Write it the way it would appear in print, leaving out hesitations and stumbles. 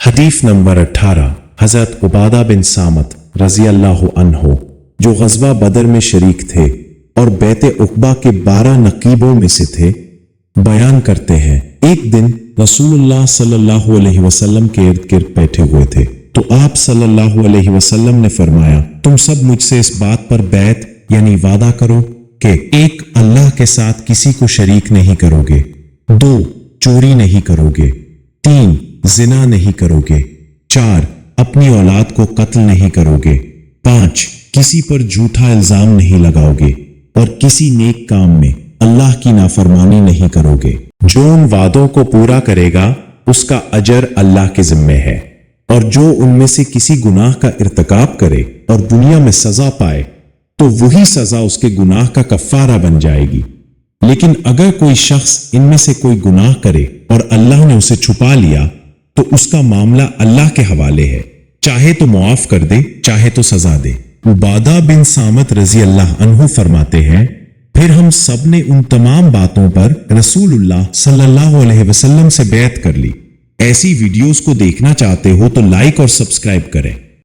حدیث نمبر 18 حضرت عبادہ بن سامت رضی اللہ عنہ جو غزوہ بدر میں شریک تھے اور بیت عقبہ کے 12 نقیبوں میں سے تھے بیان کرتے ہیں، ایک دن رسول اللہ صلی اللہ علیہ وسلم کے ارد گرد بیٹھے ہوئے تھے تو آپ صلی اللہ علیہ وسلم نے فرمایا، تم سب مجھ سے اس بات پر بیعت یعنی وعدہ کرو کہ 1 اللہ کے ساتھ کسی کو شریک نہیں کرو گے، 2 چوری نہیں کرو گے، 3 زنا نہیں کرو گے، 4 اپنی اولاد کو قتل نہیں کرو گے، 5 کسی پر جھوٹا الزام نہیں لگاؤ گے اور کسی نیک کام میں اللہ کی نافرمانی نہیں کرو گے۔ جو ان وعدوں کو پورا کرے گا اس کا اجر اللہ کے ذمے ہے، اور جو ان میں سے کسی گناہ کا ارتکاب کرے اور دنیا میں سزا پائے تو وہی سزا اس کے گناہ کا کفارہ بن جائے گی۔ لیکن اگر کوئی شخص ان میں سے کوئی گناہ کرے اور اللہ نے اسے چھپا لیا تو اس کا معاملہ اللہ کے حوالے ہے، چاہے تو معاف کر دے چاہے تو سزا دے۔ عبادہ بن سامت رضی اللہ عنہ فرماتے ہیں، پھر ہم سب نے ان تمام باتوں پر رسول اللہ صلی اللہ علیہ وسلم سے بیعت کر لی۔ ایسی ویڈیوز کو دیکھنا چاہتے ہو تو لائک اور سبسکرائب کریں۔